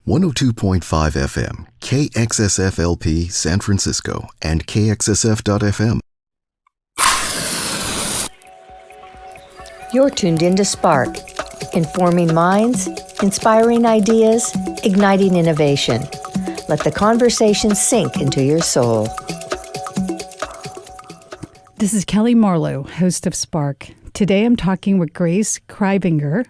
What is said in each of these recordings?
102.5 FM, KXSFLP San Francisco, and KXSF.FM. You're tuned into Spark, informing minds, inspiring ideas, igniting innovation. Let the conversation sink into your soul. This is Kellee Marlowe, host of Spark. Today I'm talking with Grace Kraaijvanger,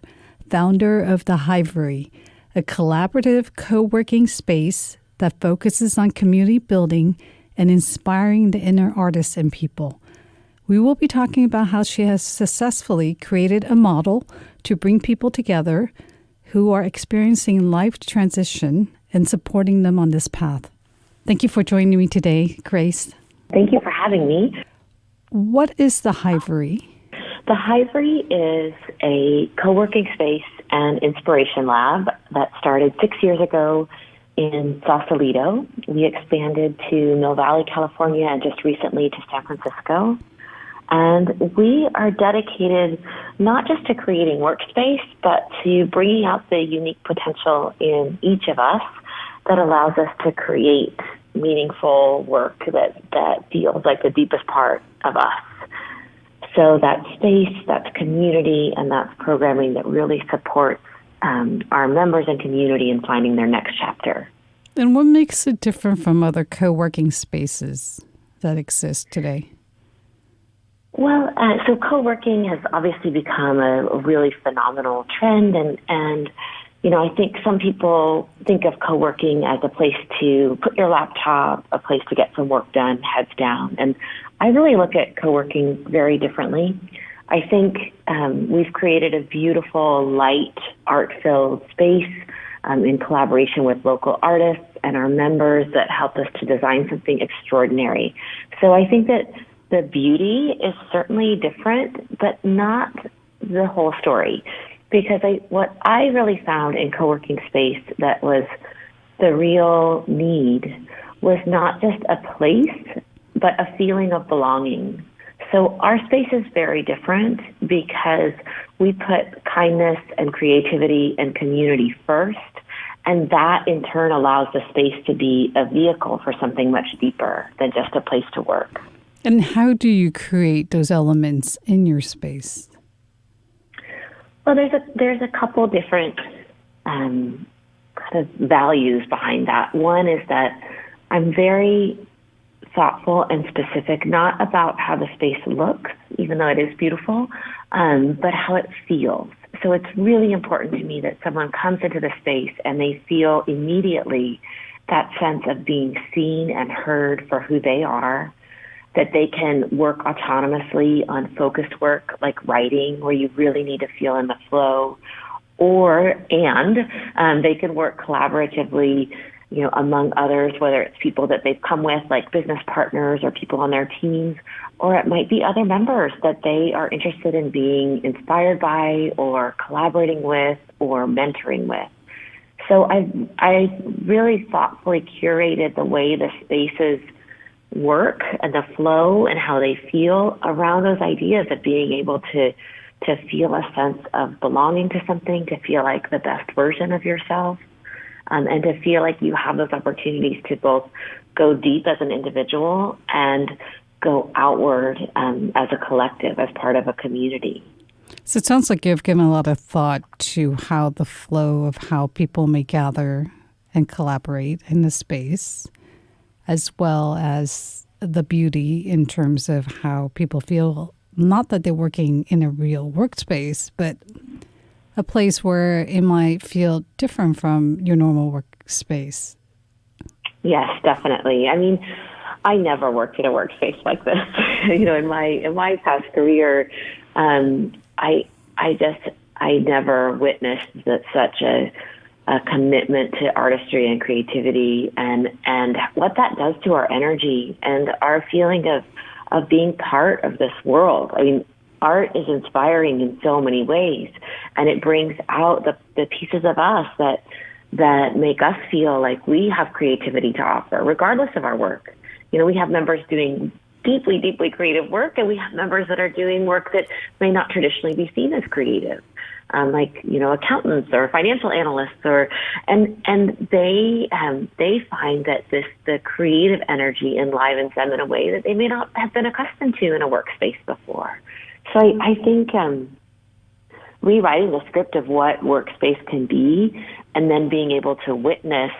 founder of the Hivery, a collaborative co-working space that focuses on community building and inspiring the inner artists in people. We will be talking about how she has successfully created a model to bring people together who are experiencing life transition and supporting them on this path. Thank you for joining me today, Grace. Thank you for having me. What is the Hivery? The Hivery is a co-working space and inspiration lab that started 6 years ago in Sausalito. We expanded to Mill Valley, California, and just recently to San Francisco. And we are dedicated not just to creating workspace, but to bringing out the unique potential in each of us that allows us to create meaningful work that feels like the deepest part of us. So that's space, that's community, and that's programming that really supports our members and community in finding their next chapter. And what makes it different from other co-working spaces that exist today? Well, so co-working has obviously become a really phenomenal trend, and you know, I think some people think of co-working as a place to put your laptop, a place to get some work done, heads down. And I really look at co-working very differently. I think we've created a beautiful, light, art-filled space in collaboration with local artists and our members that help us to design something extraordinary. So I think that the beauty is certainly different, but not the whole story. Because what I really found in co-working space that was the real need was not just a place, but a feeling of belonging. So our space is very different because we put kindness and creativity and community first, and that in turn allows the space to be a vehicle for something much deeper than just a place to work. And how do you create those elements in your space? Well, there's a couple different kind of values behind that. One is that I'm very thoughtful and specific, not about how the space looks, even though it is beautiful, but how it feels. So it's really important to me that someone comes into the space and they feel immediately that sense of being seen and heard for who they are, that they can work autonomously on focused work like writing, where you really need to feel in the flow, and they can work collaboratively, you know, among others, whether it's people that they've come with, like business partners or people on their teams, or it might be other members that they are interested in being inspired by or collaborating with or mentoring with. So I really thoughtfully curated the way the spaces work and the flow and how they feel around those ideas of being able to feel a sense of belonging to something, to feel like the best version of yourself, and to feel like you have those opportunities to both go deep as an individual and go outward as a collective, as part of a community. So it sounds like you've given a lot of thought to how the flow of how people may gather and collaborate in the space, as well as the beauty in terms of how people feel, not that they're working in a real workspace, but a place where it might feel different from your normal workspace. Yes, definitely. I mean, I never worked in a workspace like this. You know, in my past career, I never witnessed such a commitment to artistry and creativity and what that does to our energy and our feeling of being part of this world. I mean, art is inspiring in so many ways, and it brings out the pieces of us that make us feel like we have creativity to offer, regardless of our work. You know, we have members doing deeply, deeply creative work, and we have members that are doing work that may not traditionally be seen as creative. like, accountants or financial analysts, and they find that the creative energy enlivens them in a way that they may not have been accustomed to in a workspace before. So I think rewriting the script of what workspace can be, and then being able to witness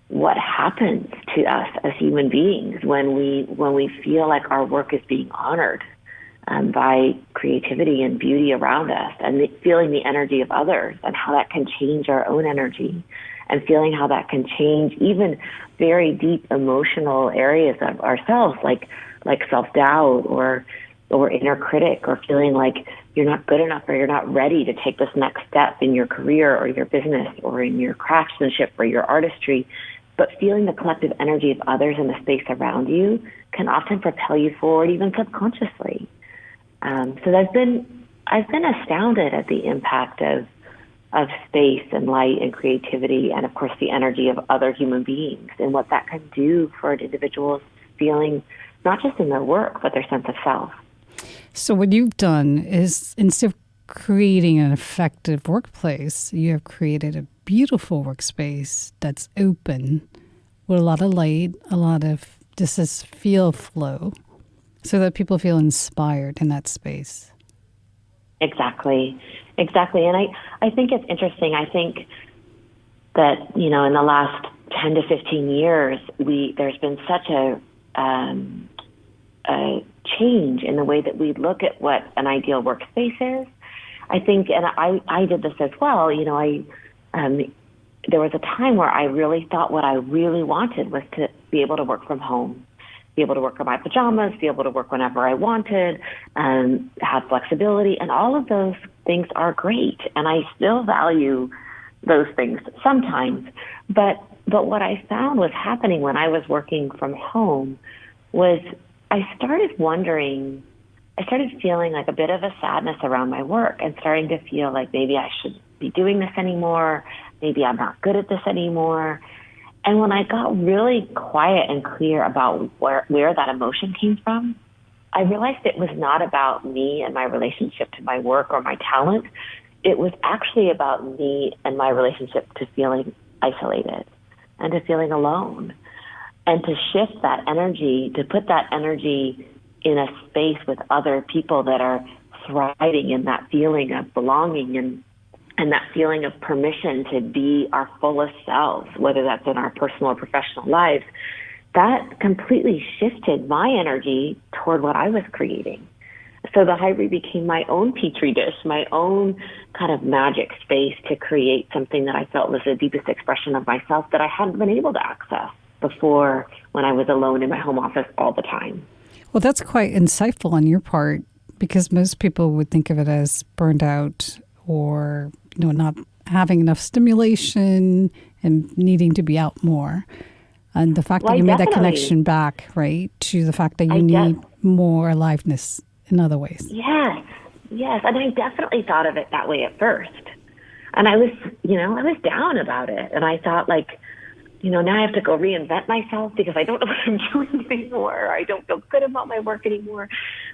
what happens to us as human beings when we feel like our work is being honored by creativity and beauty around us, and feeling the energy of others and how that can change our own energy, and feeling how that can change even very deep emotional areas of ourselves, like self-doubt or inner critic, or feeling like you're not good enough or you're not ready to take this next step in your career or your business or in your craftsmanship or your artistry. But feeling the collective energy of others in the space around you can often propel you forward, even subconsciously. So I've been astounded at the impact of space and light and creativity, and of course the energy of other human beings, and what that can do for an individual's feeling, not just in their work, but their sense of self. So what you've done is, instead of creating an effective workplace, you have created a beautiful workspace that's open with a lot of light, a lot of this feel flow, so that people feel inspired in that space. Exactly. And I think it's interesting. I think that, in the last 10 to 15 years, there's been such a change in the way that we look at what an ideal workspace is. I think, and I did this as well, there was a time where I really thought what I really wanted was to be able to work from home, be able to work in my pajamas, be able to work whenever I wanted, have flexibility, and all of those things are great, and I still value those things sometimes. But what I found was happening when I was working from home was I started feeling like a bit of a sadness around my work, and starting to feel like maybe I should be doing this anymore, maybe I'm not good at this anymore. And when I got really quiet and clear about where that emotion came from, I realized it was not about me and my relationship to my work or my talent. It was actually about me and my relationship to feeling isolated and to feeling alone. And to shift that energy, to put that energy in a space with other people that are thriving in that feeling of belonging and that feeling of permission to be our fullest selves, whether that's in our personal or professional lives, that completely shifted my energy toward what I was creating. So the Hivery became my own petri dish, my own kind of magic space to create something that I felt was the deepest expression of myself that I hadn't been able to access before, when I was alone in my home office all the time. Well, that's quite insightful on your part, because most people would think of it as burned out, or not having enough stimulation and needing to be out more. And the fact that you made that connection back, right, to the fact that you need more aliveness in other ways. Yes. And I definitely thought of it that way at first. And I was down about it. And I thought, now I have to go reinvent myself because I don't know what I'm doing anymore. I don't feel good about my work anymore.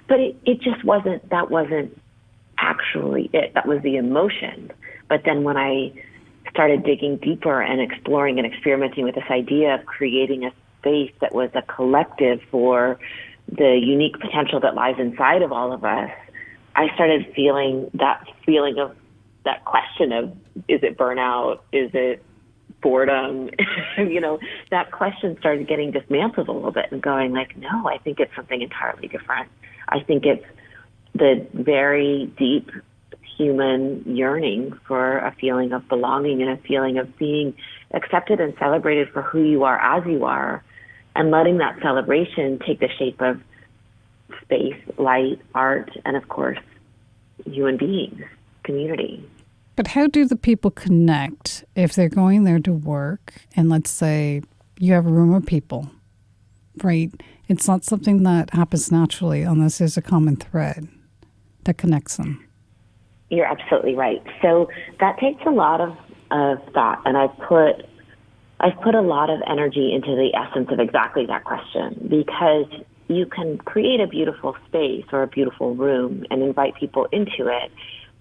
But it just that wasn't actually it. That was the emotion. But then when I started digging deeper and exploring and experimenting with this idea of creating a space that was a collective for the unique potential that lies inside of all of us, I started feeling that question of, is it burnout? Is it boredom? That question started getting dismantled a little bit and going no, I think it's something entirely different. I think it's the very deep human yearning for a feeling of belonging and a feeling of being accepted and celebrated for who you are as you are, and letting that celebration take the shape of space, light, art, and of course, human beings, community. But how do the people connect if they're going there to work, and let's say you have a room of people, right? It's not something that happens naturally unless there's a common thread that connects them. You're absolutely right. So that takes a lot of thought, and I've put a lot of energy into the essence of exactly that question, because you can create a beautiful space or a beautiful room and invite people into it,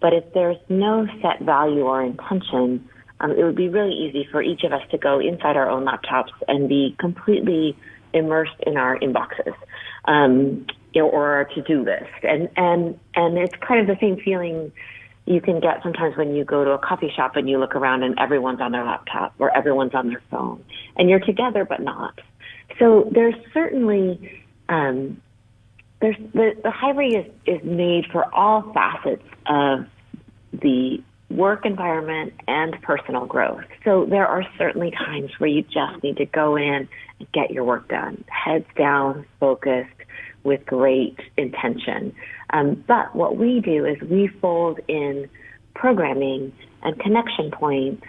But if there's no set value or intention, it would be really easy for each of us to go inside our own laptops and be completely immersed in our inboxes, or our to-do list. And it's kind of the same feeling you can get sometimes when you go to a coffee shop and you look around and everyone's on their laptop or everyone's on their phone, and you're together but not. So there's certainly the Hivery is made for all facets of the work environment and personal growth. So there are certainly times where you just need to go in and get your work done, heads down, focused, with great intention. But what we do is we fold in programming and connection points.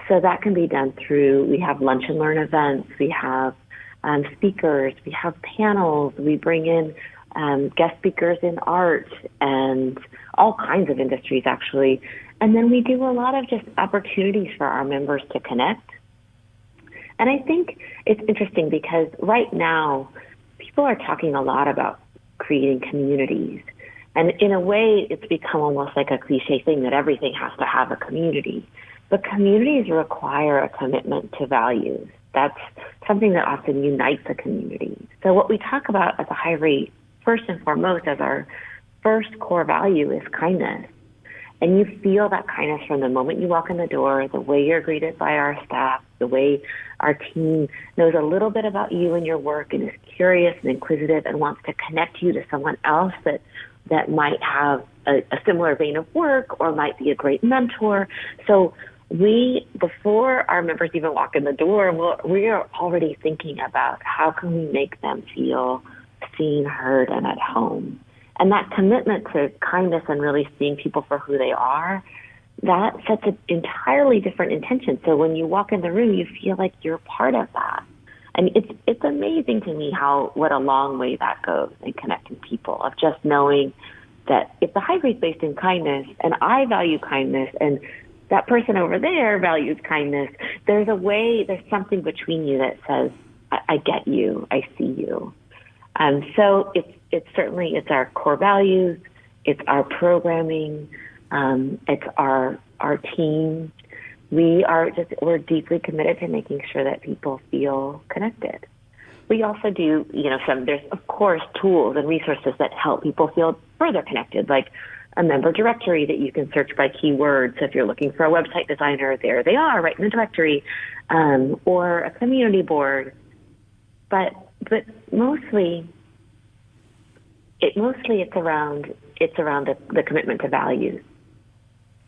So that can be done through, we have lunch and learn events, we have speakers, we have panels, we bring in guest speakers in art and all kinds of industries, actually. And then we do a lot of just opportunities for our members to connect. And I think it's interesting because right now, people are talking a lot about creating communities. And in a way, it's become almost like a cliche thing that everything has to have a community. But communities require a commitment to values. That's something that often unites a community. So what we talk about at the Hivery, first and foremost, as our first core value is kindness. And you feel that kindness from the moment you walk in the door, the way you're greeted by our staff, the way our team knows a little bit about you and your work and is curious and inquisitive and wants to connect you to someone else that might have a similar vein of work or might be a great mentor. So before our members even walk in the door, we are already thinking about how can we make them feel seen, heard, and at home. And that commitment to kindness and really seeing people for who they are, that sets an entirely different intention. So when you walk in the room, you feel like you're part of that. And it's amazing to me what a long way that goes in connecting people, of just knowing that if the Hivery is based in kindness and I value kindness and that person over there values kindness, there's something between you that says, I get you, I see you. So it's our core values, it's our programming, it's our team. We're deeply committed to making sure that people feel connected. We also do, there's of course tools and resources that help people feel further connected, like a member directory that you can search by keywords. So if you're looking for a website designer, there they are, right in the directory, or a community board. But mostly it's around the commitment to values.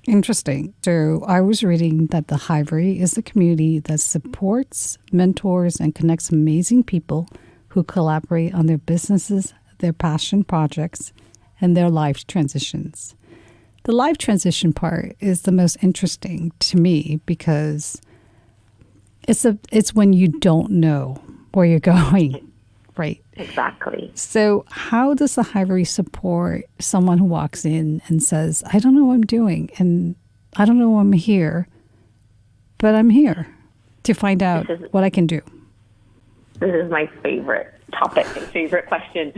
Interesting. So I was reading that the Hivery is a community that supports, mentors, and connects amazing people who collaborate on their businesses, their passion projects, and their life transitions. The life transition part is the most interesting to me because it's when you don't know where you're going, right? Exactly. So how does the Hivery support someone who walks in and says, I don't know what I'm doing and I don't know why I'm here, but I'm here to find out what I can do? This is my favorite topic and favorite question,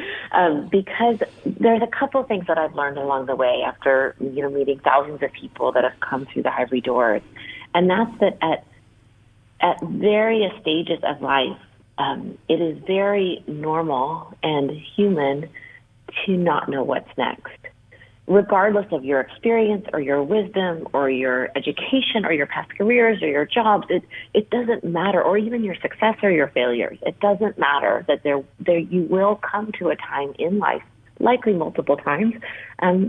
because there's a couple of things that I've learned along the way after meeting thousands of people that have come through the Hivery doors, and that's that at various stages of life, it is very normal and human to not know what's next. Regardless of your experience or your wisdom or your education or your past careers or your jobs, it doesn't matter, or even your success or your failures. It doesn't matter that there you will come to a time in life, likely multiple times,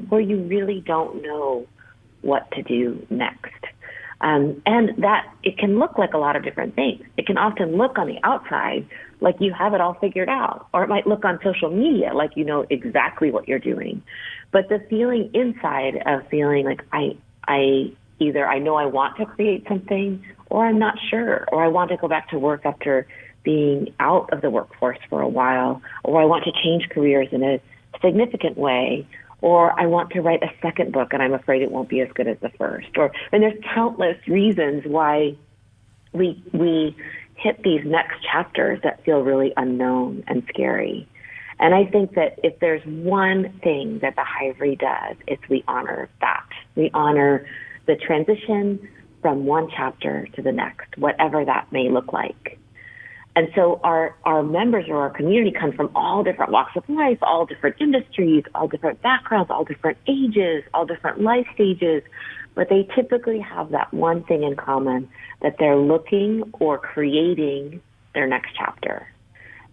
where you really don't know what to do next. And that it can look like a lot of different things. It can often look on the outside like you have it all figured out, or it might look on social media like you know exactly what you're doing. But the feeling inside of feeling like I either I know I want to create something, or I'm not sure, or I want to go back to work after being out of the workforce for a while, or I want to change careers in a significant way, or I want to write a second book and I'm afraid it won't be as good as the first. And there's countless reasons why we hit these next chapters that feel really unknown and scary. And I think that if there's one thing that the Hivery does, it's we honor that. We honor the transition from one chapter to the next, whatever that may look like. And so our members or our community come from all different walks of life, all different industries, all different backgrounds, all different ages, all different life stages, but they typically have that one thing in common, that they're looking or creating their next chapter.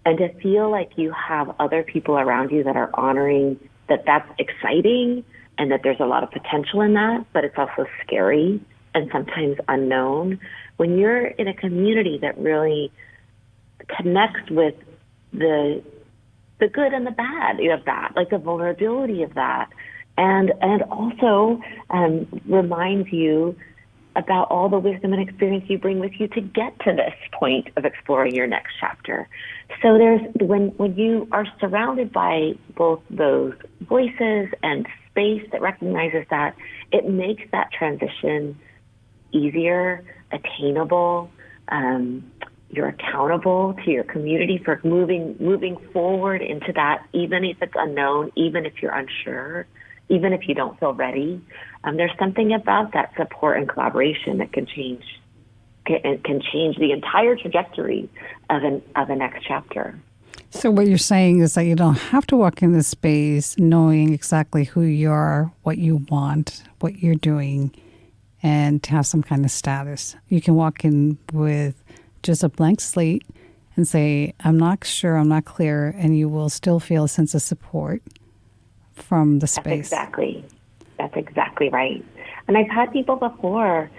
And to feel like you have other people around you that are honoring that that's exciting and that there's a lot of potential in that, but it's also scary and sometimes unknown. When you're in a community that really connects with the good and the bad of that, like the vulnerability of that, and also reminds you about all the wisdom and experience you bring with you to get to this point of exploring your next chapter. So there's when you are surrounded by both those voices and space that recognizes that, it makes that transition easier, attainable. You're accountable to your community for moving forward into that, even if it's unknown, even if you're unsure, even if you don't feel ready. There's something about that support and collaboration that can change the entire trajectory of a next chapter. So what you're saying is that you don't have to walk in this space knowing exactly who you are, what you want, what you're doing, and to have some kind of status. You can walk in with just a blank slate and say, I'm not sure, I'm not clear, and you will still feel a sense of support from the space. That's exactly right. And I've had people before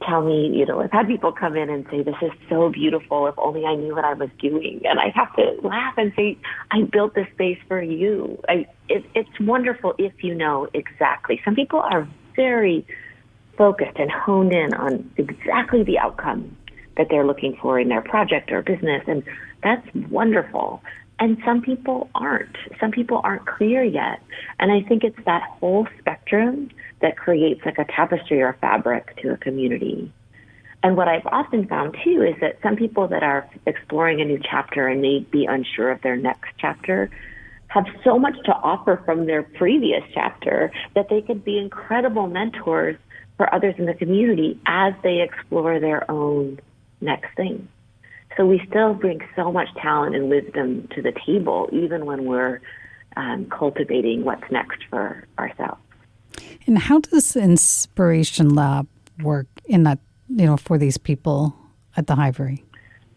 tell me, I've had people come in and say, this is so beautiful, if only I knew what I was doing. And I have to laugh and say, I built this space for you. It's wonderful if you know exactly. Some people are very focused and honed in on exactly the outcome that they're looking for in their project or business, and that's wonderful. And some people aren't. Some people aren't clear yet. And I think it's that whole spectrum that creates like a tapestry or fabric to a community. And what I've often found too is that some people that are exploring a new chapter and may be unsure of their next chapter have so much to offer from their previous chapter that they could be incredible mentors for others in the community as they explore their own next thing. So we still bring so much talent and wisdom to the table, even when we're cultivating what's next for ourselves. And how does Inspiration Lab work in that, for these people at the Hivery?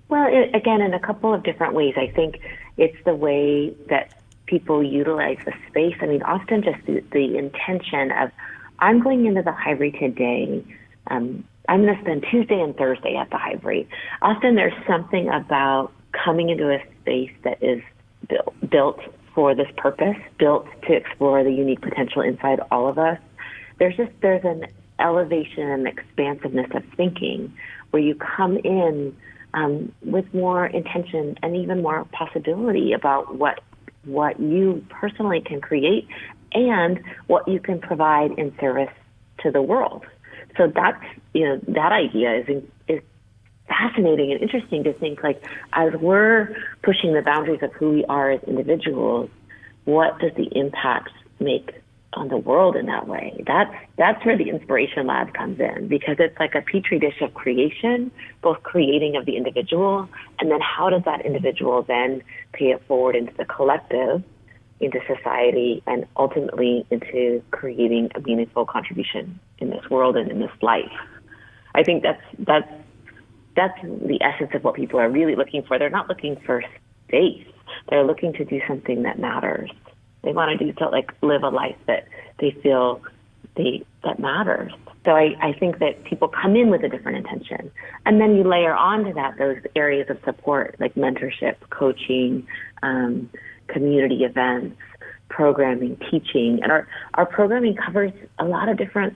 Well, again, in a couple of different ways. I think it's the way that people utilize the space. I mean, often just the intention of, I'm going into the Hivery today. I'm going to spend Tuesday and Thursday at the Hivery. Often there's something about coming into a space that is built for this purpose, built to explore the unique potential inside all of us. There's an elevation and expansiveness of thinking where you come in with more intention and even more possibility about what you personally can create and what you can provide in service to the world. So that's, that idea is fascinating and interesting to think, like, as we're pushing the boundaries of who we are as individuals, what does the impact make on the world in that way? That's where the Inspiration Lab comes in, because it's like a petri dish of creation, both creating of the individual, and then how does that individual then pay it forward into the collective, into society, and ultimately into creating a meaningful contribution in this world and in this life. I think that's the essence of what people are really looking for. They're not looking for space. They're looking to do something that matters. They want to live a life that they feel that matters. So I think that people come in with a different intention. And then you layer onto that those areas of support like mentorship, coaching, community events, programming, teaching. And our programming covers a lot of different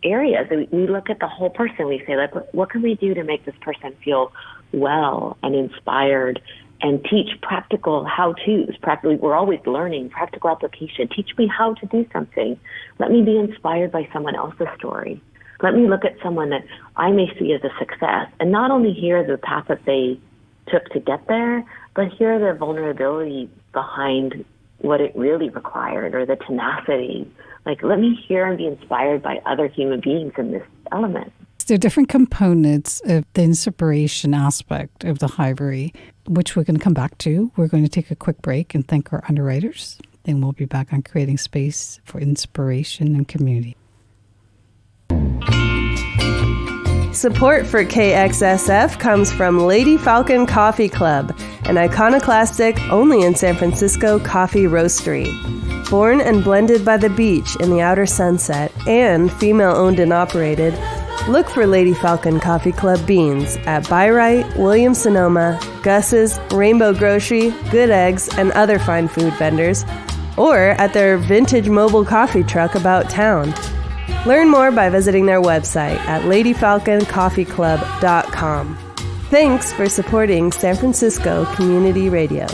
areas. We look at the whole person. We say, like, what can we do to make this person feel well and inspired, and teach practical how-tos. We're always learning, practical application. Teach me how to do something. Let me be inspired by someone else's story. Let me look at someone that I may see as a success, and not only hear the path that they took to get there, but hear the vulnerability behind what it really required, or the tenacity. Like, let me hear and be inspired by other human beings in this element. There are different components of the inspiration aspect of the Hivery, which we're going to come back to. We're going to take a quick break and thank our underwriters. Then we'll be back on creating space for inspiration and community. Support for KXSF comes from Lady Falcon Coffee Club, an iconoclastic, only in San Francisco coffee roastery. Born and blended by the beach in the outer sunset and female-owned and operated, look for Lady Falcon Coffee Club beans at Byright, Williams-Sonoma, Gus's, Rainbow Grocery, Good Eggs, and other fine food vendors, or at their vintage mobile coffee truck about town. Learn more by visiting their website at ladyfalconcoffeeclub.com. Thanks for supporting San Francisco Community Radio.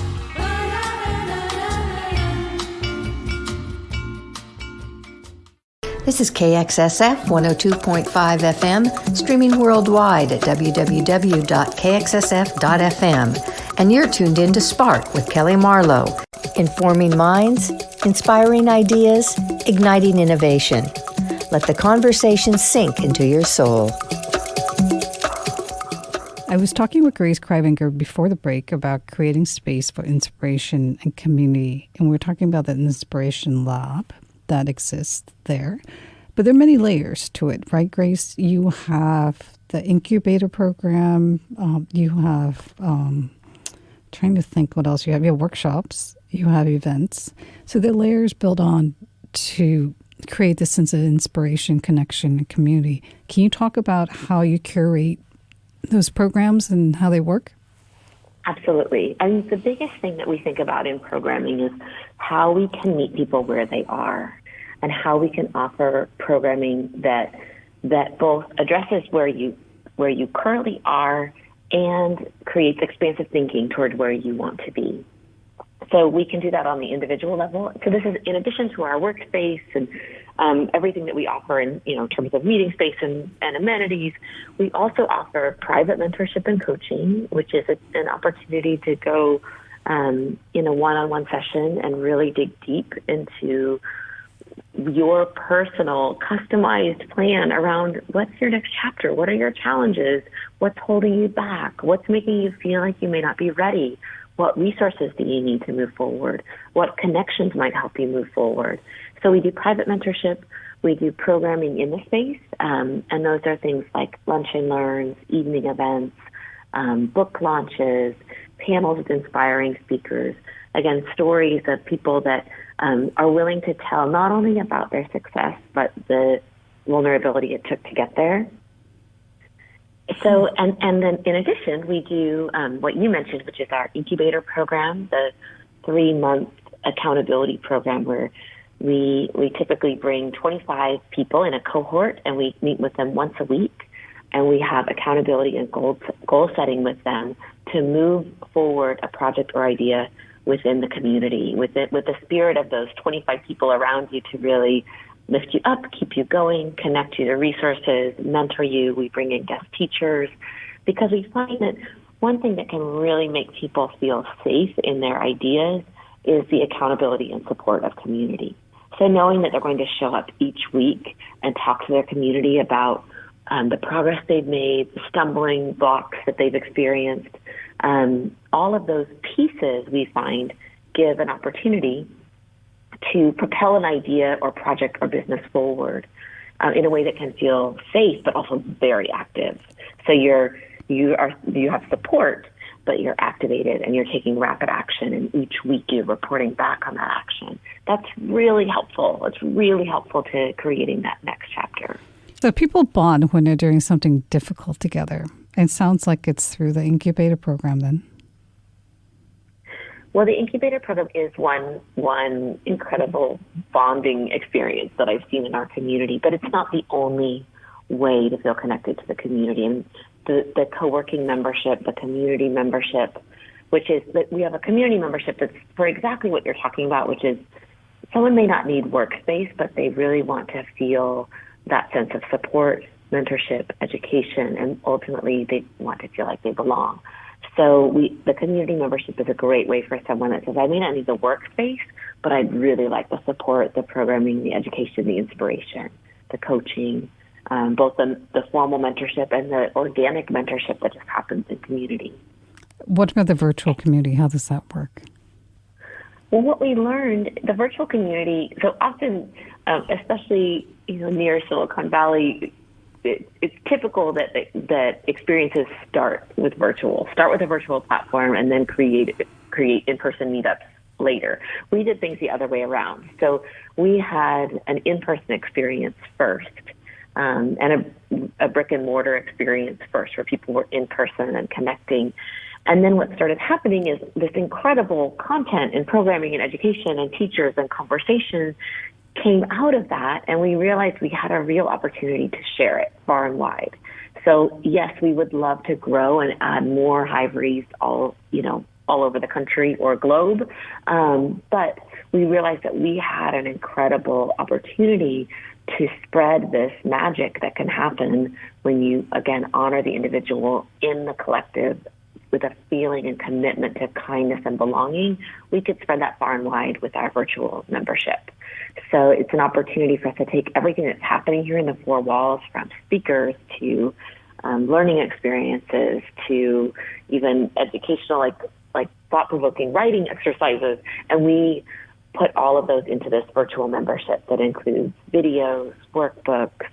This is KXSF 102.5 FM, streaming worldwide at www.kxsf.fm. And you're tuned in to Spark with Kellee Marlowe, informing minds, inspiring ideas, igniting innovation. Let the conversation sink into your soul. I was talking with Grace Kraaijvanger before the break about creating space for inspiration and community, and we were talking about that inspiration lab that exists there. But there are many layers to it, right, Grace? You have the incubator program. You have, trying to think what else you have. You have workshops. You have events. So the layers build on to create this sense of inspiration, connection, and community. Can you talk about how you curate those programs and how they work? Absolutely. I mean, the biggest thing that we think about in programming is how we can meet people where they are, and how we can offer programming that both addresses where you currently are and creates expansive thinking toward where you want to be. So we can do that on the individual level. So this is in addition to our workspace and everything that we offer in terms of meeting space and amenities. We also offer private mentorship and coaching, which is an opportunity to go in a one-on-one session and really dig deep into your personal customized plan around what's your next chapter, what are your challenges, what's holding you back, what's making you feel like you may not be ready, what resources do you need to move forward, what connections might help you move forward. So we do private mentorship, we do programming in the space, and those are things like lunch and learns, evening events, book launches, panels with inspiring speakers, again, stories of people that are willing to tell not only about their success, but the vulnerability it took to get there. So, and then in addition, we do what you mentioned, which is our incubator program, the 3-month accountability program where we typically bring 25 people in a cohort and we meet with them once a week, and we have accountability and goal setting with them to move forward a project or idea within the community, with the spirit of those 25 people around you to really lift you up, keep you going, connect you to resources, mentor you. We bring in guest teachers because we find that one thing that can really make people feel safe in their ideas is the accountability and support of community. So knowing that they're going to show up each week and talk to their community about the progress they've made, the stumbling blocks that they've experienced, all of those pieces we find give an opportunity to propel an idea or project or business forward in a way that can feel safe but also very active. So you have support, but you're activated and you're taking rapid action, and each week you're reporting back on that action. That's really helpful. It's really helpful to creating that next chapter. So people bond when they're doing something difficult together. It sounds like it's through the incubator program then. Well, the incubator program is one incredible bonding experience that I've seen in our community, but it's not the only way to feel connected to the community. And the co-working membership, the community membership, which is that we have a community membership that's for exactly what you're talking about, which is someone may not need workspace, but they really want to feel that sense of support, mentorship, education, and ultimately they want to feel like they belong. So the community membership is a great way for someone that says, I may not need the workspace, but I'd really like the support, the programming, the education, the inspiration, the coaching, both the formal mentorship and the organic mentorship that just happens in community. What about the virtual community? How does that work? Well, what we learned, the virtual community, so often, especially near Silicon Valley, it's typical that experiences start with a virtual platform and then create in-person meetups later. We did things the other way around. So we had an in-person experience first, and a brick and mortar experience first, where people were in person and connecting. And then what started happening is this incredible content and programming and education and teachers and conversation came out of that, and we realized we had a real opportunity to share it far and wide. So yes, we would love to grow and add more Hiverys all over the country or globe. But we realized that we had an incredible opportunity to spread this magic that can happen when you, again, honor the individual in the collective with a feeling and commitment to kindness and belonging. We could spread that far and wide with our virtual membership. So it's an opportunity for us to take everything that's happening here in the four walls, from speakers to learning experiences to even educational, like thought-provoking writing exercises, and we put all of those into this virtual membership that includes videos, workbooks,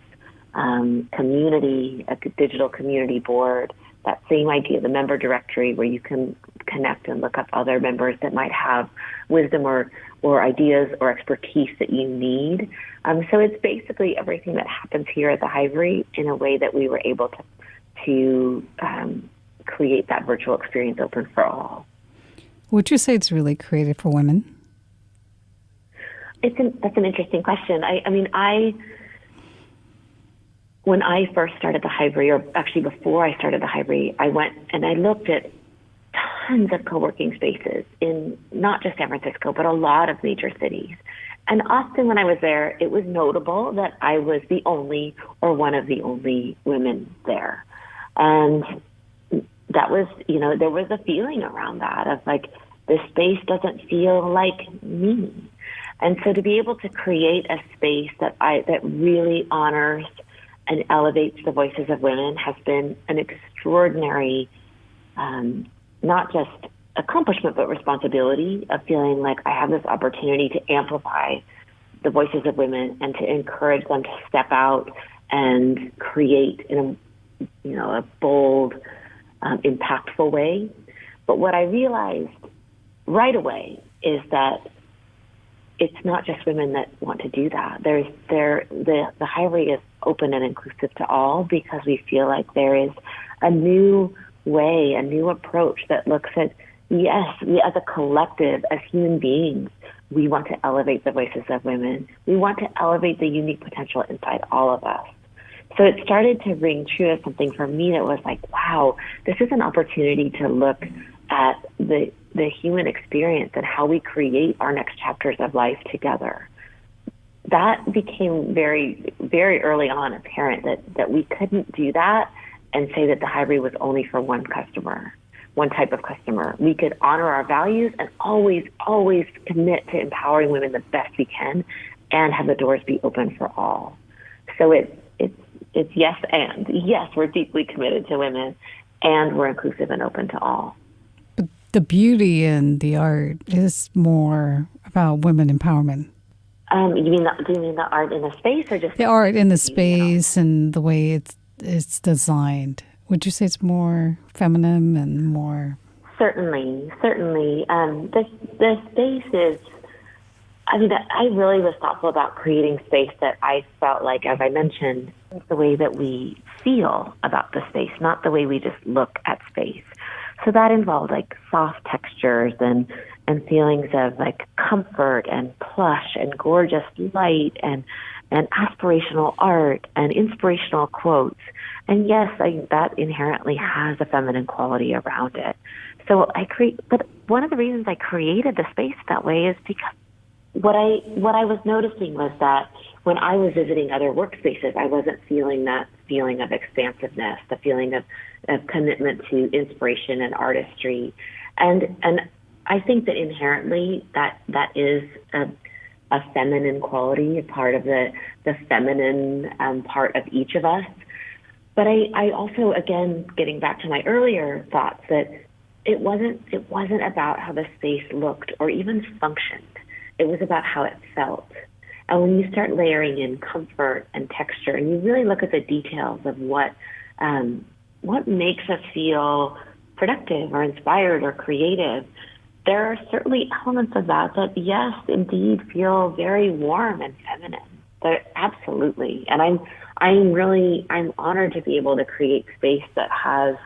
community, a digital community board, that same idea, the member directory, where you can connect and look up other members that might have wisdom or ideas or expertise that you need. So it's basically everything that happens here at the Hivery in a way that we were able to create that virtual experience open for all. Would you say it's really created for women? That's an interesting question. When I first started the Hivery, or actually before I started the Hivery, I went and I looked at tons of co-working spaces in not just San Francisco, but a lot of major cities. And often when I was there, it was notable that I was the only or one of the only women there. And that was, there was a feeling around that of like, this space doesn't feel like me. And so to be able to create a space that really honors and elevates the voices of women has been an extraordinary, not just accomplishment, but responsibility of feeling like I have this opportunity to amplify the voices of women and to encourage them to step out and create in a bold, impactful way. But what I realized right away is that it's not just women that want to do that. The Hivery is open and inclusive to all, because we feel like there is a new way, a new approach that looks at, yes, we as a collective, as human beings, we want to elevate the voices of women. We want to elevate the unique potential inside all of us. So it started to ring true as something for me that was like, wow, this is an opportunity to look at the human experience and how we create our next chapters of life together. That became very, very early on apparent that we couldn't do that and say that the Hivery was only for one customer, one type of customer. We could honor our values and always, always commit to empowering women the best we can and have the doors be open for all. So it's yes and. Yes, we're deeply committed to women, and we're inclusive and open to all. But the beauty in the art is more about women empowerment. Do you mean the art in the space, or just the art in the space and the way it's designed? Would you say it's more feminine and more? Certainly. The space is. I really was thoughtful about creating space that I felt like, as I mentioned, the way that we feel about the space, not the way we just look at space. So that involved like soft textures and feelings of like comfort and plush and gorgeous light and aspirational art and inspirational quotes. And yes, that inherently has a feminine quality around it. So but one of the reasons I created the space that way is because what I was noticing was that when I was visiting other workspaces, I wasn't feeling that feeling of expansiveness, the feeling of a commitment to inspiration and artistry. And I think that inherently that is a feminine quality, a part of the feminine part of each of us. But I also, again, getting back to my earlier thoughts, that it wasn't about how the space looked or even functioned. It was about how it felt. And when you start layering in comfort and texture, and you really look at the details of what makes us feel productive or inspired or creative, there are certainly elements of that yes, indeed feel very warm and feminine. But absolutely. And I'm honored to be able to create space that has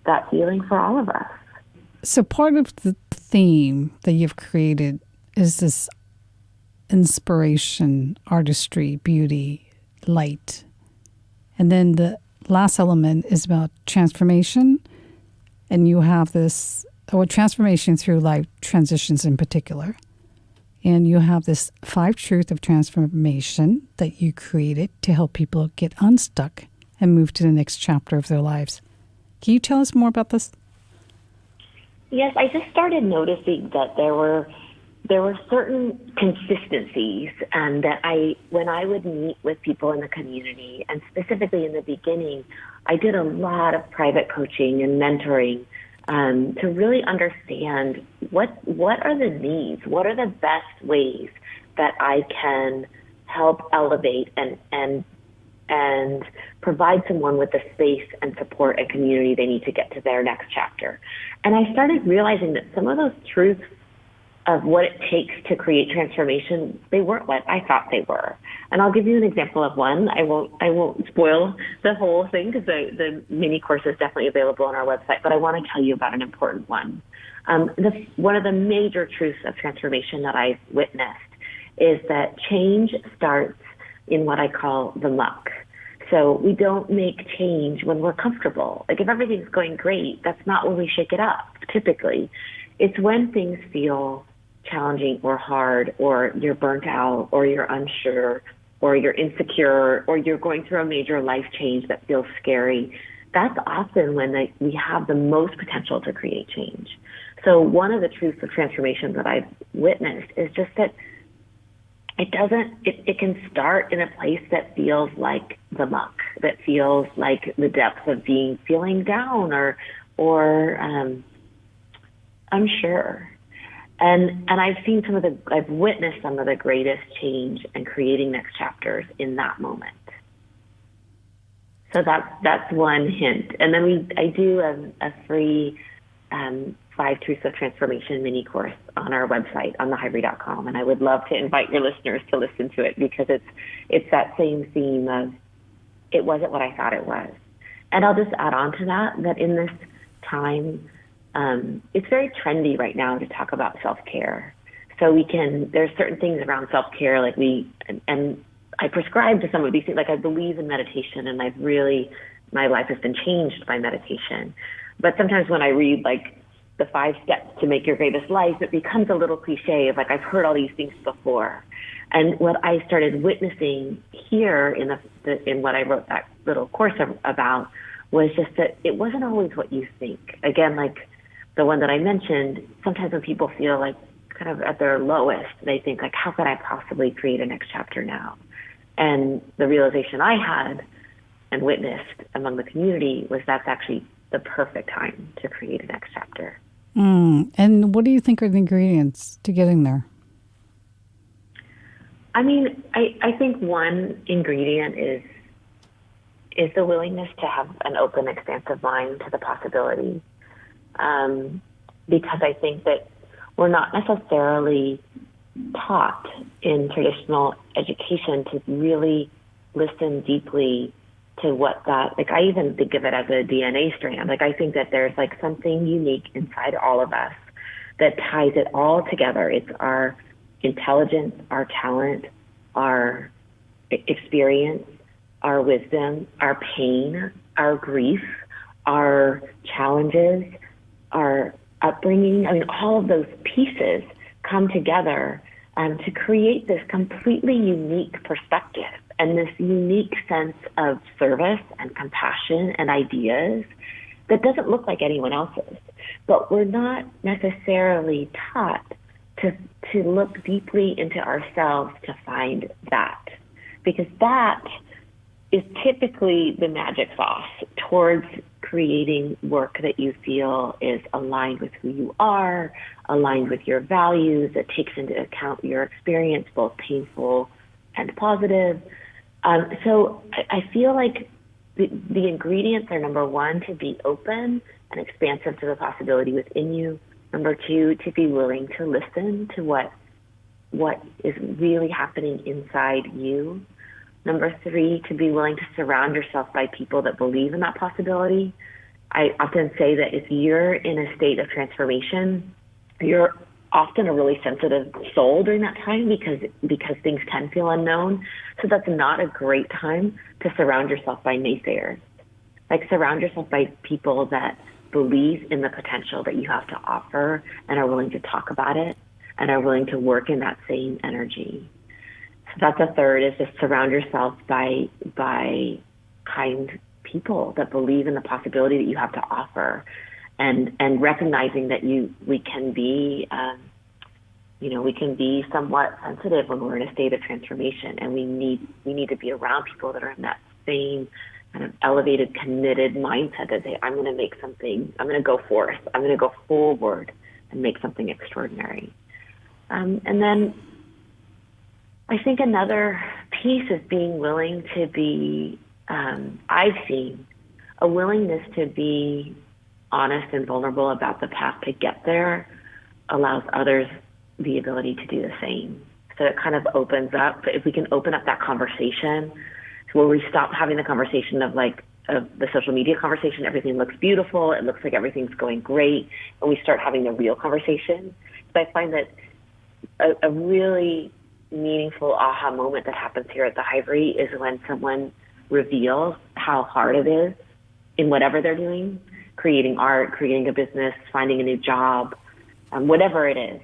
that feeling for all of us. So part of the theme that you've created is this inspiration, artistry, beauty, light. And then the last element is about transformation. And you have this, transformation through life transitions in particular. And you have this 5 truths of transformation that you created to help people get unstuck and move to the next chapter of their lives. Can you tell us more about this? Yes, I just started noticing that there were certain consistencies that when I would meet with people in the community, and specifically in the beginning, I did a lot of private coaching and mentoring to really understand what are the needs, what are the best ways that I can help elevate and provide someone with the space and support and community they need to get to their next chapter. And I started realizing that some of those truths of what it takes to create transformation, they weren't what I thought they were. And I'll give you an example of one. I won't spoil the whole thing because the mini course is definitely available on our website, but I want to tell you about an important one. One of the major truths of transformation that I've witnessed is that change starts in what I call the muck. So we don't make change when we're comfortable. Like if everything's going great, that's not when we shake it up, typically. It's when things feel challenging or hard, or you're burnt out, or you're unsure, or you're insecure, or you're going through a major life change that feels scary. That's often when we have the most potential to create change. So one of the truths of transformation that I've witnessed is just that it can start in a place that feels like the muck, that feels like the depths of feeling down or unsure. And I've witnessed some of the greatest change and creating next chapters in that moment. So that's one hint. And then I do a free 5 Truths of Transformation mini course on our website on thehivery.com. And I would love to invite your listeners to listen to it because it's that same theme of it wasn't what I thought it was. And I'll just add on to that in this time, it's very trendy right now to talk about self-care. So there's certain things around self-care, like and I prescribe to some of these things, like I believe in meditation and my life has been changed by meditation. But sometimes when I read like the 5 steps to make your greatest life, it becomes a little cliche of like, I've heard all these things before. And what I started witnessing here in what I wrote that little course about was just that it wasn't always what you think. Again, like the one that I mentioned, sometimes when people feel like kind of at their lowest, they think like, how could I possibly create a next chapter now? And the realization I had and witnessed among the community was that's actually the perfect time to create a next chapter. And what do you think are the ingredients to getting there? I mean, I think one ingredient is the willingness to have an open, expansive mind to the possibility. Because I think that we're not necessarily taught in traditional education to really listen deeply to what that, like I even think of it as a DNA strand. Like I think that there's like something unique inside all of us that ties it all together. It's our intelligence, our talent, our experience, our wisdom, our pain, our grief, our challenges, our upbringing. I mean, all of those pieces come together to create this completely unique perspective and this unique sense of service and compassion and ideas. that doesn't look like anyone else's. But we're not necessarily taught to look deeply into ourselves to find that, because that is typically the magic sauce towards creating work that you feel is aligned with who you are, aligned with your values, that takes into account your experience, both painful and positive. So I feel like the ingredients are, number one, to be open and expansive to the possibility within you. Number two, to be willing to listen to what is really happening inside you. Number three, to be willing to surround yourself by people that believe in that possibility. I often say that if you're in a state of transformation, you're often a really sensitive soul during that time because things can feel unknown. So that's not a great time to surround yourself by naysayers. Like, surround yourself by people that believe in the potential that you have to offer and are willing to talk about it and are willing to work in that same energy. So that's a third, is just surround yourself by kind people that believe in the possibility that you have to offer, and recognizing that we can be somewhat sensitive when we're in a state of transformation, and we need to be around people that are in that same kind of elevated, committed mindset that say, I'm going to make something, I'm going to go forth, I'm going to go forward and make something extraordinary. And then I think another piece is being willing to be, I've seen a willingness to be honest and vulnerable about the path to get there allows others the ability to do the same. So it kind of opens up, if we can open up that conversation, where we stop having the conversation of the social media conversation, everything looks beautiful, it looks like everything's going great, and we start having the real conversation. So I find that a really meaningful aha moment that happens here at the Hivery is when someone reveals how hard it is in whatever they're doing, creating art, creating a business, finding a new job, whatever it is.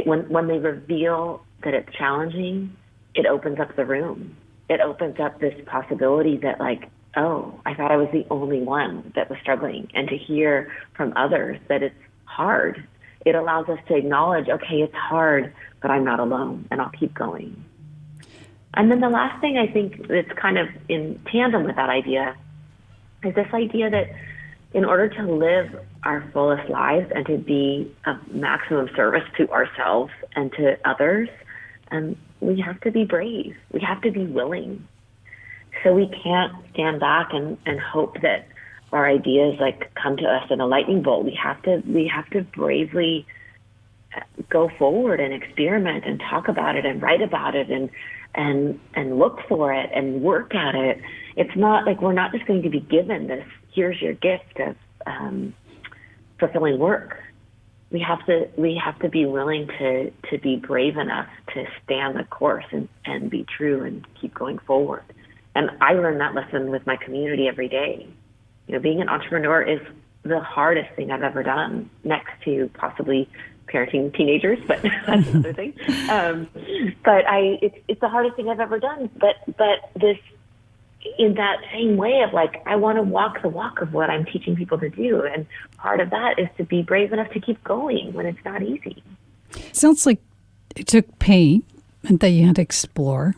When they reveal that it's challenging, it opens up the room. It opens up this possibility that, like, oh, I thought I was the only one that was struggling. And to hear from others that it's hard, it allows us to acknowledge, okay, it's hard, but I'm not alone, and I'll keep going. And then the last thing I think that's kind of in tandem with that idea is this idea that in order to live our fullest lives and to be of maximum service to ourselves and to others, we have to be brave. We have to be willing. So we can't stand back and hope that our ideas come to us in a lightning bolt. We have to bravely go forward and experiment and talk about it and write about it and look for it and work at it. It's not like we're not just going to be given this, here's your gift of fulfilling work. We have to be willing to be brave enough to stand the course and be true and keep going forward. And I learn that lesson with my community every day. Being an entrepreneur is the hardest thing I've ever done, next to possibly parenting teenagers, but that's another thing. But it's the hardest thing I've ever done. But this, in that same way of I want to walk the walk of what I'm teaching people to do. And part of that is to be brave enough to keep going when it's not easy. Sounds like it took pain and that you had to explore,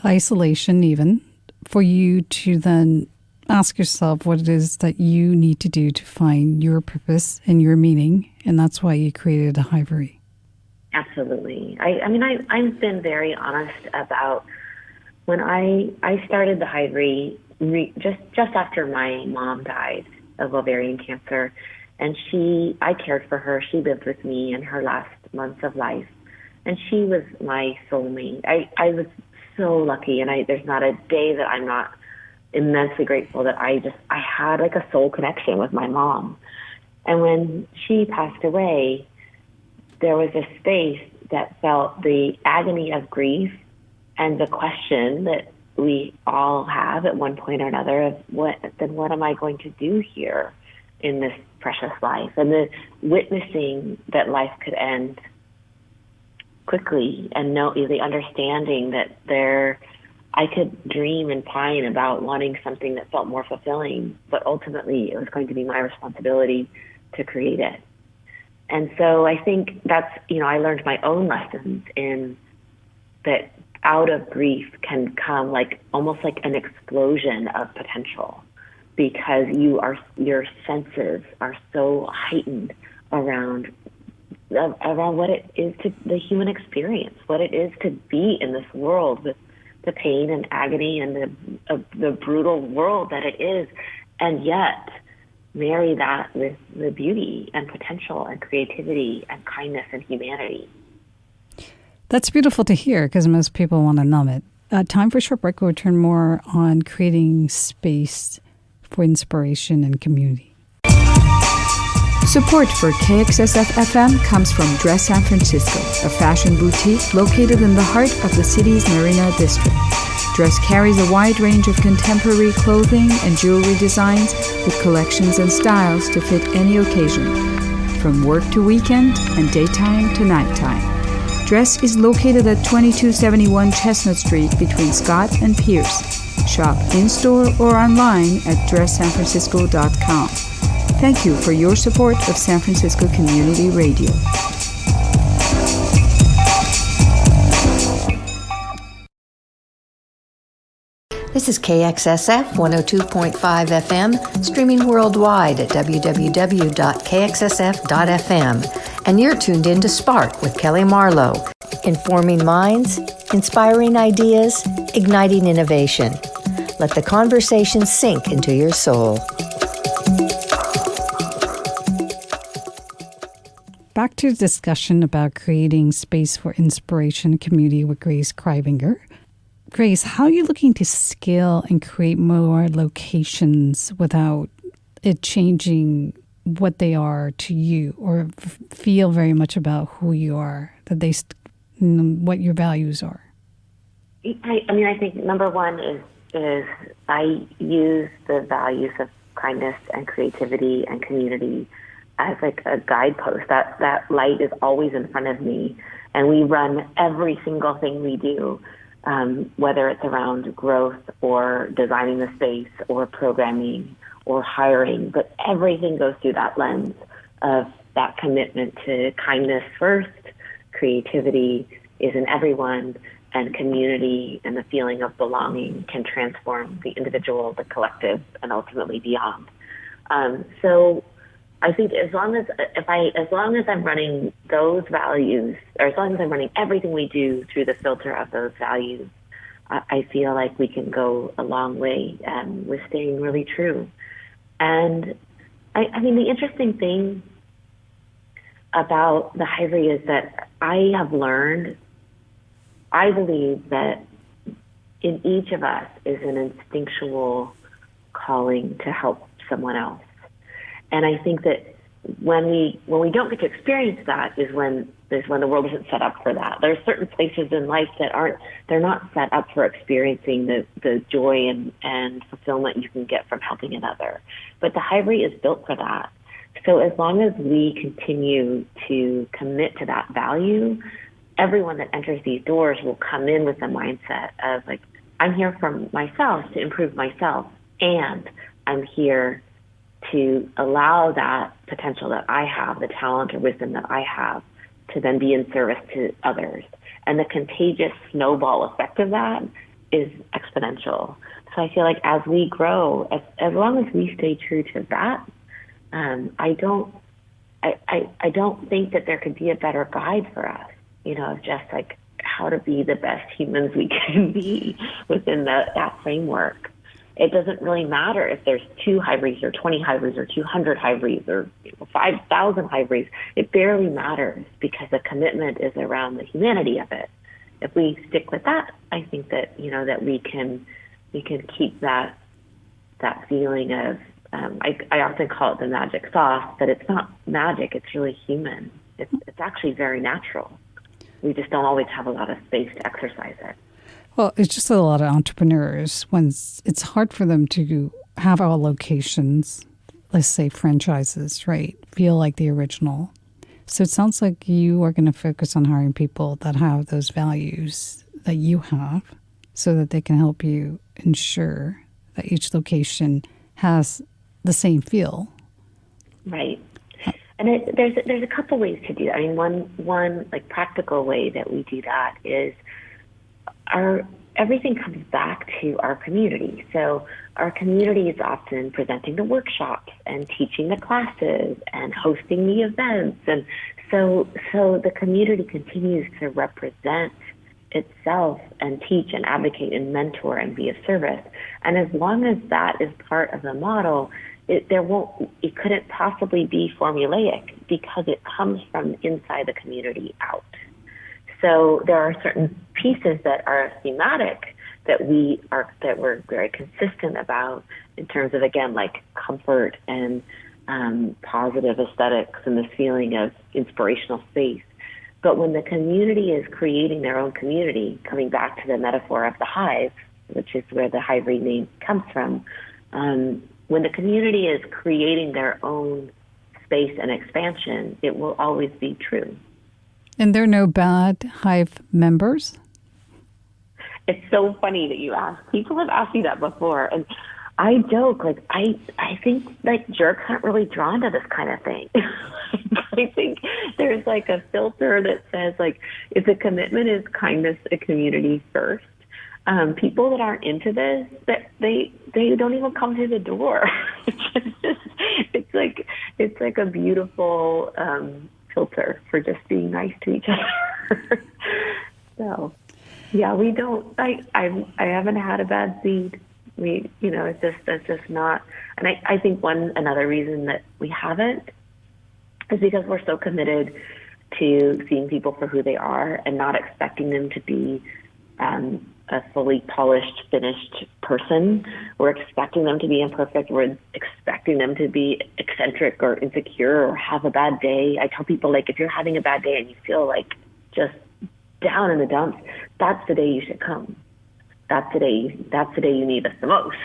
isolation even, for you to then ask yourself what it is that you need to do to find your purpose and your meaning. And that's why you created a Hivery. Absolutely. I've been very honest about when I started the Hivery just after my mom died of ovarian cancer, and I cared for her. She lived with me in her last months of life, and she was my soulmate. I was so lucky, and there's not a day that I'm not immensely grateful that I had a soul connection with my mom. And when she passed away, there was a space that felt the agony of grief and the question that we all have at one point or another of what am I going to do here in this precious life? And the witnessing that life could end quickly, and the understanding that there I could dream and pine about wanting something that felt more fulfilling, but ultimately it was going to be my responsibility to create it. And so I think that's, I learned my own lessons in that out of grief can come almost like an explosion of potential, because your senses are so heightened around what it is to the human experience, what it is to be in this world with the pain and agony and the brutal world that it is, and yet marry that with the beauty and potential and creativity and kindness and humanity. That's beautiful to hear, because most people want to numb it. Time for a short break. We'll return more on creating space for inspiration and community. Support for KXSF-FM comes from Dress San Francisco, a fashion boutique located in the heart of the city's Marina District. Dress carries a wide range of contemporary clothing and jewelry designs with collections and styles to fit any occasion, from work to weekend and daytime to nighttime. Dress is located at 2271 Chestnut Street between Scott and Pierce. Shop in-store or online at dresssanfrancisco.com. Thank you for your support of San Francisco Community Radio. This is KXSF 102.5 FM, streaming worldwide at www.kxsf.fm. And you're tuned in to Spark with Kellee Marlowe, informing minds, inspiring ideas, igniting innovation. Let the conversation sink into your soul. Back to the discussion about creating space for inspiration and community with Grace Kraaijvanger. Grace, how are you looking to scale and create more locations without it changing what they are to you, or feel very much about who you are, that what your values are? I think number one is I use the values of kindness and creativity and community as a guidepost. That light is always in front of me, and we run every single thing we do, whether it's around growth or designing the space or programming or hiring, but everything goes through that lens of that commitment to kindness first, creativity is in everyone, and community and the feeling of belonging can transform the individual, the collective, and ultimately beyond. So I think as long as I'm running those values, or as long as I'm running everything we do through the filter of those values, I feel like we can go a long way with staying really true. And I mean, the interesting thing about the Hivery is that I believe that in each of us is an instinctual calling to help someone else. And I think that when we don't get to experience that is when the world isn't set up for that. There are certain places in life that they're not set up for experiencing the joy and fulfillment you can get from helping another. But the Hivery is built for that. So as long as we continue to commit to that value, everyone that enters these doors will come in with the mindset of I'm here for myself, to improve myself, and I'm here to allow that potential that I have, the talent or wisdom that I have, to then be in service to others. And the contagious snowball effect of that is exponential. So I feel like as we grow, as long as we stay true to that, I don't think that there could be a better guide for us, of just how to be the best humans we can be within that framework. It doesn't really matter if there's 2 Hiverys or 20 Hiverys or 200 Hiverys or 5,000 Hiverys. It barely matters, because the commitment is around the humanity of it. If we stick with that, I think that that we can keep that feeling of I often call it the magic sauce, but it's not magic. It's really human. It's actually very natural. We just don't always have a lot of space to exercise it. Well, it's just a lot of entrepreneurs, when it's hard for them to have all locations, let's say franchises, right, feel like the original. So it sounds like you are going to focus on hiring people that have those values that you have, so that they can help you ensure that each location has the same feel. Right. And there's a couple ways to do that. I mean, one like practical way that we do that is everything comes back to our community. So our community is often presenting the workshops and teaching the classes and hosting the events. And so the community continues to represent itself and teach and advocate and mentor and be of service. And as long as that is part of the model, it couldn't possibly be formulaic because it comes from inside the community out. So there are certain pieces that are thematic that we're very consistent about in terms of, again, like comfort and positive aesthetics and this feeling of inspirational space. But when the community is creating their own community, coming back to the metaphor of the hive, which is where the Hivery name comes from, when the community is creating their own space and expansion, it will always be true. And there are no bad hive members? It's so funny that you ask. People have asked me that before, and I joke, like, I think, like, jerks aren't really drawn to this kind of thing. I think there's, like, a filter that says, like, if the commitment is kindness and community first, people that aren't into this, that they don't even come to the door. It's like a beautiful filter for just being nice to each other. So, yeah, we don't. I haven't had a bad seed. It's just not. And I think another reason that we haven't is because we're so committed to seeing people for who they are and not expecting them to be a fully polished, finished person. We're expecting them to be imperfect. We're expecting them to be eccentric or insecure or have a bad day. I tell people, like, if you're having a bad day and you feel like just down in the dumps, that's the day you should come. That's the day you need us the most.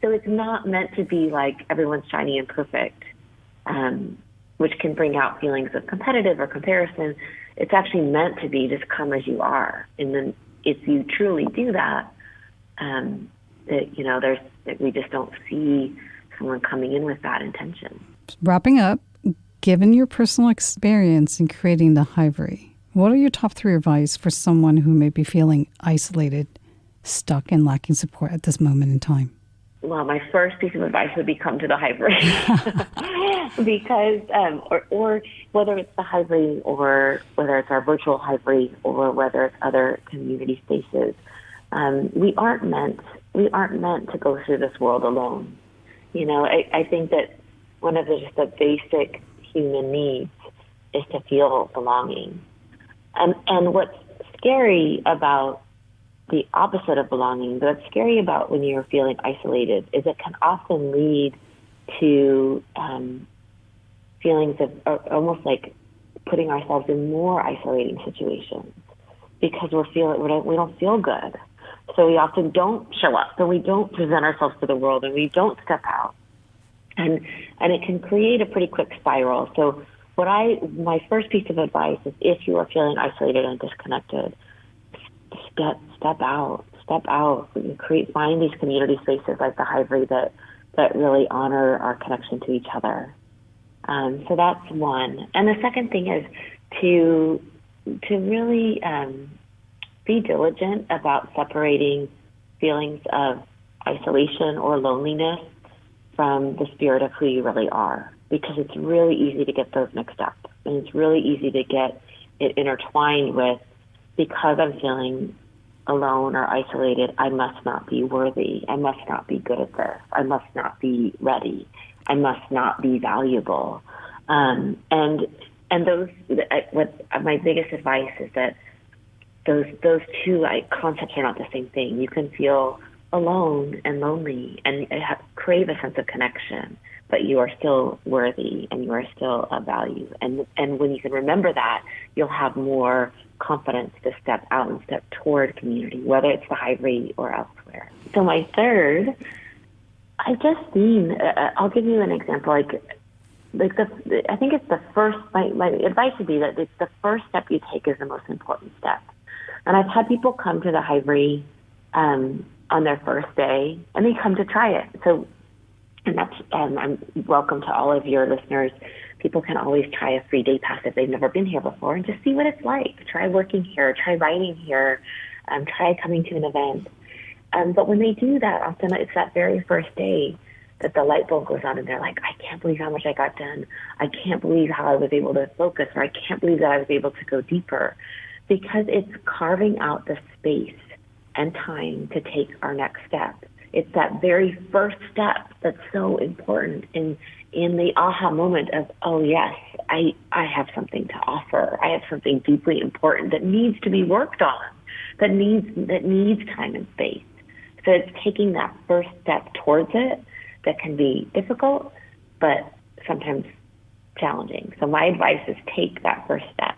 So it's not meant to be like everyone's shiny and perfect, which can bring out feelings of competitive or comparison. It's actually meant to be just come as you are. And then if you truly do that, we just don't see someone coming in with that intention. Wrapping up, given your personal experience in creating the Hivery, what are your top 3 advice for someone who may be feeling isolated, stuck, and lacking support at this moment in time? Well, my first piece of advice would be come to the Hivery. Because, or whether it's the Hivery or whether it's our virtual Hivery or whether it's other community spaces, we aren't meant to go through this world alone. I think that one of the basic human needs is to feel belonging. And what's scary about the opposite of belonging, but what's scary about when you're feeling isolated is it can often lead to feelings of almost like putting ourselves in more isolating situations because we don't feel good. So we often don't show up, so we don't present ourselves to the world, and we don't step out. And it can create a pretty quick spiral. So my first piece of advice is if you are feeling isolated and disconnected, step out, find these community spaces like the Hivery that really honor our connection to each other. So that's one. And the second thing is to really be diligent about separating feelings of isolation or loneliness from the spirit of who you really are, because it's really easy to get those mixed up, and it's really easy to get it intertwined with, because I'm feeling alone or isolated, I must not be worthy, I must not be good at this, I must not be ready, I must not be valuable. And those, my biggest advice is that those two concepts are not the same thing. You can feel alone and lonely and crave a sense of connection, but you are still worthy and you are still of value. And when you can remember that, you'll have more confidence to step out and step toward community, whether it's the Hivery or elsewhere. So my third, I've just seen, I'll give you an example, I think it's the first, my advice would be that it's the first step you take is the most important step. And I've had people come to the Hivery on their first day, and they come to try it. So, and that's I'm welcome to all of your listeners. People can always try a free day pass if they've never been here before and just see what it's like. Try working here, try writing here, try coming to an event. But when they do that, often it's that very first day that the light bulb goes on and they're like, I can't believe how much I got done. I can't believe how I was able to focus, or I can't believe that I was able to go deeper. Because it's carving out the space and time to take our next step. It's that very first step that's so important in the aha moment of, oh yes, I have something to offer. I have something deeply important that needs to be worked on, that needs time and space. So it's taking that first step towards it that can be difficult, but sometimes challenging. So my advice is take that first step.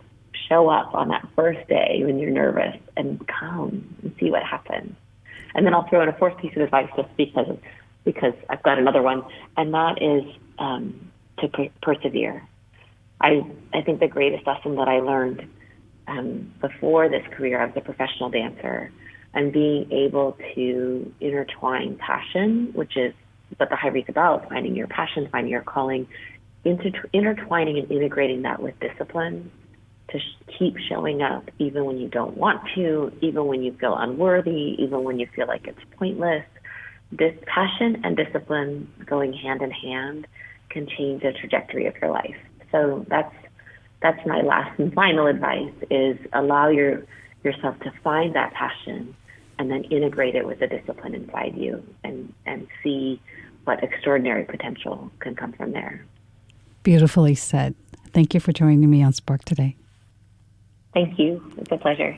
Show up on that first day when you're nervous and come and see what happens. And then I'll throw in a fourth piece of advice just because I've got another one, and that is to persevere. I think the greatest lesson that I learned before this career, I was a professional dancer, and being able to intertwine passion, which is what the Hivery is about, finding your passion, finding your calling, intertwining and integrating that with discipline, to keep showing up even when you don't want to, even when you feel unworthy, even when you feel like it's pointless. This passion and discipline going hand in hand can change the trajectory of your life. So that's my last and final advice, is allow yourself to find that passion and then integrate it with the discipline inside you and see what extraordinary potential can come from there. Beautifully said. Thank you for joining me on Spark today. Thank you. It's a pleasure.